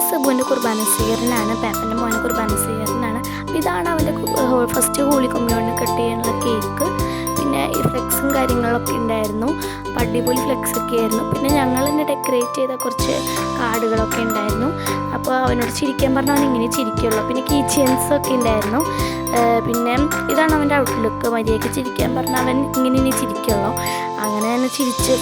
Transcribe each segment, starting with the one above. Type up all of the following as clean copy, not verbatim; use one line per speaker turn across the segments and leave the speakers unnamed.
സെബുവിൻ്റെ കുർബാന സ്വീകരണമാണ്, പേപ്പൻ്റെ മോനെ കുർബാന സ്വീകരണമാണ്. അപ്പോൾ ഇതാണ് അവൻ്റെ ഫസ്റ്റ് ഹോളി കൊമ്മ്യൂണിന് കട്ട് ചെയ്യാനുള്ള കേക്ക്. പിന്നെ ഈ ഫ്ലെക്സും കാര്യങ്ങളൊക്കെ ഉണ്ടായിരുന്നു. അപ്പോൾ അടിപൊളി ഫ്ലെക്സൊക്കെ ആയിരുന്നു. പിന്നെ ഞങ്ങൾ തന്നെ ഡെക്കറേറ്റ് ചെയ്ത കുറച്ച് കാർഡുകളൊക്കെ ഉണ്ടായിരുന്നു. അപ്പോൾ അവനോട് ചിരിക്കാൻ പറഞ്ഞാൽ അവൻ ഇങ്ങനെ ചിരിക്കുള്ളൂ. പിന്നെ കീ ചെയിൻസൊക്കെ ഉണ്ടായിരുന്നു. പിന്നെ ഇതാണ് അവൻ്റെ ഔട്ട്ലുക്ക്. മര്യാദയ്ക്ക് ചിരിക്കാൻ പറഞ്ഞാൽ അവൻ ഇങ്ങനെ ചിരിക്കുള്ളൂ. അങ്ങനെ തന്നെ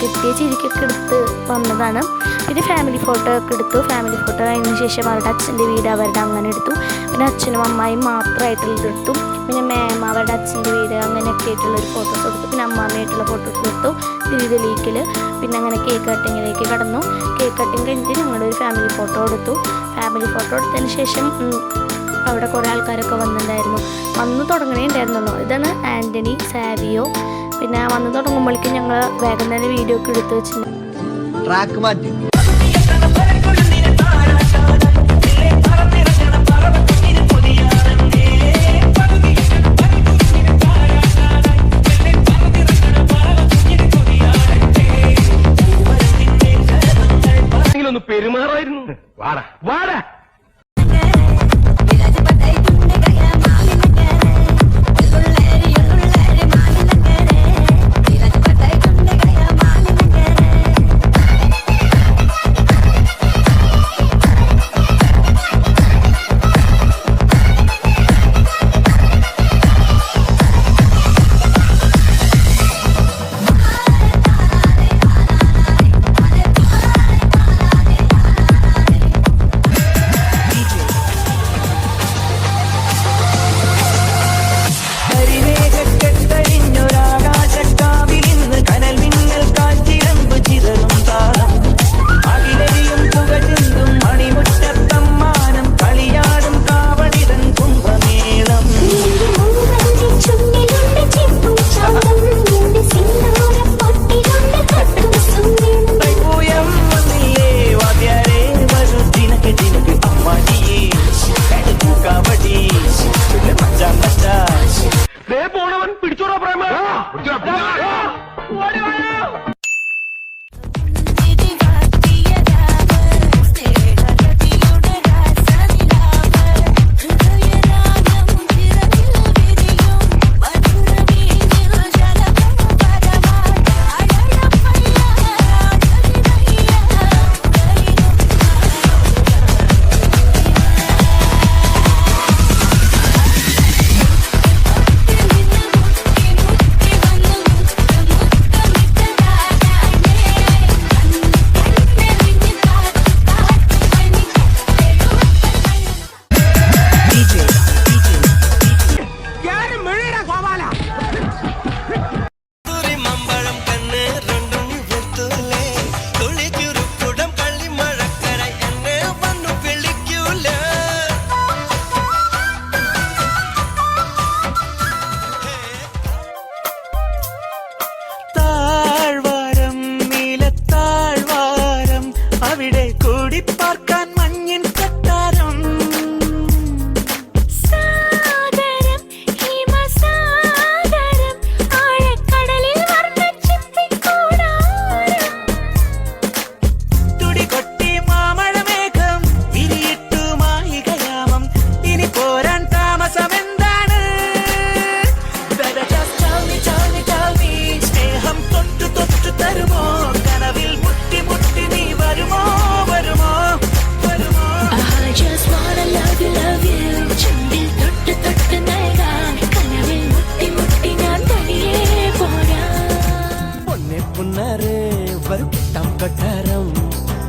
കിട്ടിയ ചിരിക്കൊക്കെ എടുത്ത് വന്നതാണ്. പിന്നെ ഫാമിലി ഫോട്ടോ ഒക്കെ എടുത്തു. ഫാമിലി ഫോട്ടോ കഴിഞ്ഞതിന് ശേഷം അവരുടെ അച്ഛൻ്റെ വീട് അവരുടെ അങ്ങനെ എടുത്തു. പിന്നെ അച്ഛനും അമ്മായും മാത്രമായിട്ടുള്ളത് എടുത്തു. പിന്നെ മേമ അവരുടെ അച്ഛൻ്റെ വീട് അങ്ങനെയൊക്കെ ആയിട്ടുള്ളൊരു ഫോട്ടോസ് എടുത്തു. പിന്നെ അമ്മാമ്മയായിട്ടുള്ള ഫോട്ടോസ് എടുത്തു. തിരി ലീക്കിൽ. പിന്നെ അങ്ങനെ കേക്ക് കട്ടിങ്ങിലേക്ക് കടന്നു. കേക്ക് കട്ടിങ് കഴിഞ്ഞിട്ട് ഞങ്ങളൊരു ഫാമിലി ഫോട്ടോ എടുത്തു. ഫാമിലി ഫോട്ടോ എടുത്തതിന് ശേഷം അവിടെ കുറേ ആൾക്കാരൊക്കെ വന്നിട്ടുണ്ടായിരുന്നു. വന്ന് തുടങ്ങണേ ഉണ്ടായിരുന്നുള്ളൂ. ഇതാണ് ആൻ്റണി, സാവിയോ. പിന്നെ വന്ന് തുടങ്ങുമ്പോഴേക്കും ഞങ്ങൾ വേഗം തന്നെ വീഡിയോ ഒക്കെ എടുത്ത് വെച്ചിട്ടുണ്ട്.
ട്രാക്ക് മാറ്റി പെരുമാറായിരുന്നു. വാടാ വാടാ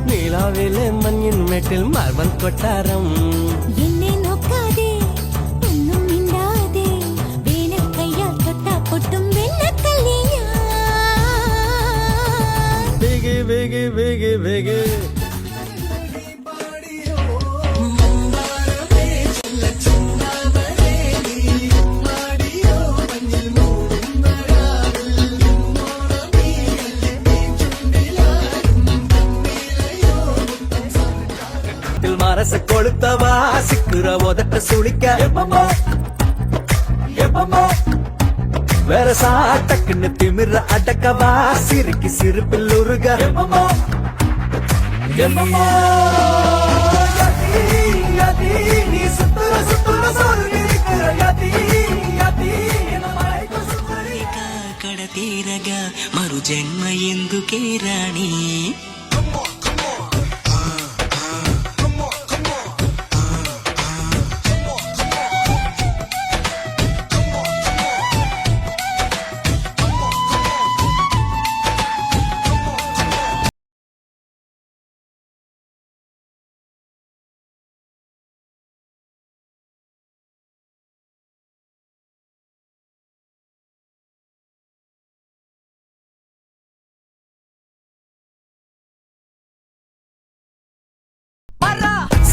നീലാവിലെ മഞ്ഞിൻ മേട്ടിൽ മാർബൽ കൊട്ടാരം
എന്നെ നോക്കാതെ ഒന്നും മിണ്ടാതെ വേനൽ കയ്യാൽ തൊട്ടാ പൊട്ടും വെണ്ണക്കല്ലിയാ
വേഗേ വേഗേ വേഗേ വേഗേ மனச கொளுத்தவா சிக்குற உதட்ட சுளிக்க வேற சாட்டக்குன்னு திமிர அடக்கவா சிரிக்கி சிரிப்பில் உருக நீ சுத்துற சுத்துற சோறு இருக்கிற யாத்தி யாத்தி என மழைக்கு சுத்தரி
కడతీరగా మరు జన్మ ఎందుకే రాణి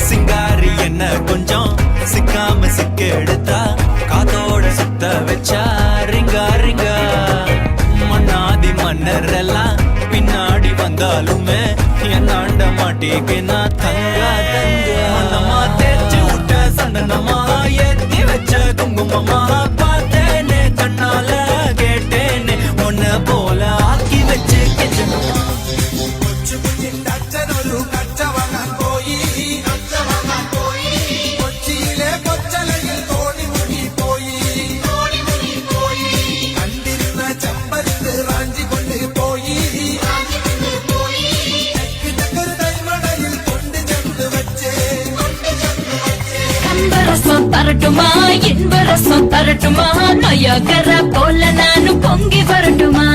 சிங்காரி என்ன கொஞ்சம் சிக்காம சிக்க எடுத்தா காத்தோட சுத்த வச்சா ரிங்கா ரிங்கா மண்ணாதி மன்னர் எல்லாம் பின்னாடி வந்தாலுமே என்னாண்ட மாட்டேக்கு நான் தங்கா தங்க மனமா தேய்ச்சி விட்ட சந்தனமா ஏத்தி வச்ச குங்குமமா பார்த்தேனே கண்ணால கேட்டேனே உன்ன போல ஆக்கி வச்சு கெஞ்சமா
ரசம் தரட்டுமா இன்ப ரசம் தரட்டுமா நயகர போல நானும் பொங்கி வரட்டுமா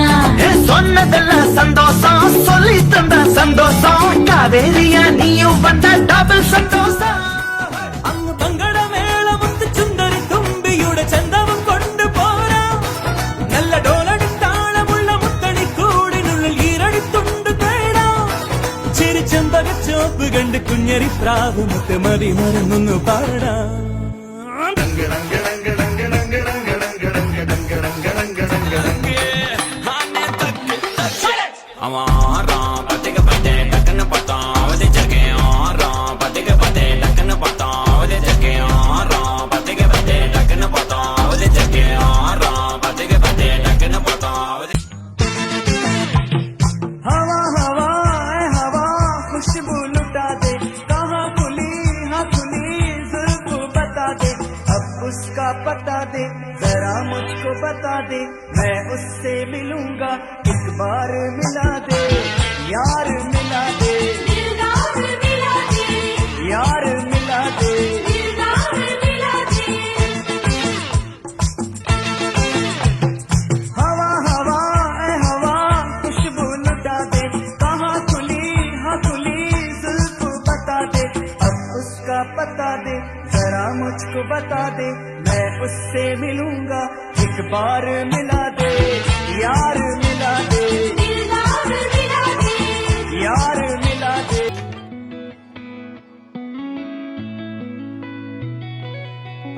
சொன்னதெல்லாம் சந்தோஷம் சொல்லி தந்த சந்தோஷம் காவேரியா நீயும் வந்த டபுள் சந்தோஷம்
அங்கு பங்கட மேள முத்து சுந்தரி தும்பியுட சந்தவம் கொண்டு போறா நல்ல டோலடி தாளமுள்ள முத்தடி கூடி நுள்ளில் ஈரடி துண்டு தேடா ചിരി ചെമ്പക ചോപ്പ് കണ്ട് കുഞ്ഞരി പ്രാവ് മുത്ത് മതി മറന്നൊന്നു പാടാ उसका पता दे जरा मुझको बता दे मैं उससे मिलूंगा एक बार मिला दे यार मिला दे यार मिला दे हवा हवा ए हवा खुशबू लुटा दे कहाँ खुली हाँ खुली जुल्फ बता दे अब उसका पता दे जरा मुझको बता दे मैं उससे मिलूंगा एक बार मिला दे यार मिला दे यार मिला दे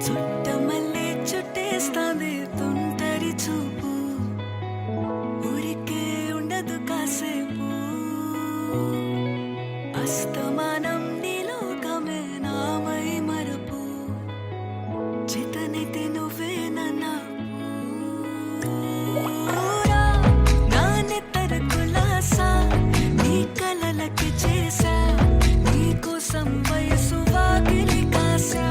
చుట్టమల్లే చుట్టేస్తాంది తుంటరి చూపు ఊరికే ఉండదు కాసేపు అస్తమానం నీలోకమే నామై మరపు చితనైతే నువ్వే నన్నా నా నెత్తర కులాసా నీ కలలకి చేసా నీ కోసం వయసు వాకిలి కాసా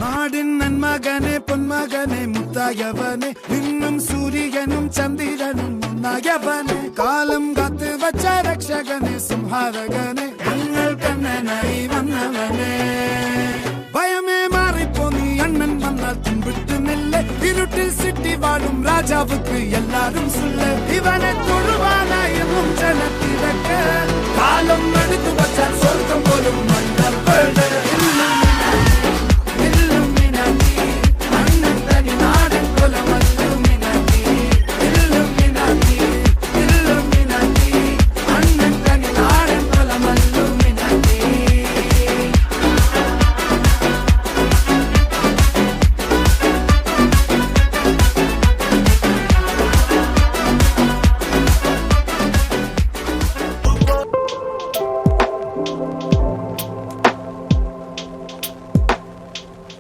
നാടിൻ നന്മകനെ പൊന്മകനെ മുത്തായവനെ നിന്നും സൂര്യനും ചന്ദ്രനും ഒന്നായവനെ കാലം കാത്ത് വച്ച രക്ഷകനെ സംഹാരകനെ ഞങ്ങൾ കണ്ണനായി വന്നവനെ ഭയമേ മാറിപ്പോ നീ അണ്ണൻ വന്നാൽ തുമ്പിട്ടുന്നില്ല ഇരുട്ടിൽ സിറ്റി வாழும் ராஜாவுக்கு எல்லாரும் சொல்ல இவனை தொழுவானா எனும் ஜனத்திறக்க காலம் நடுக்கும்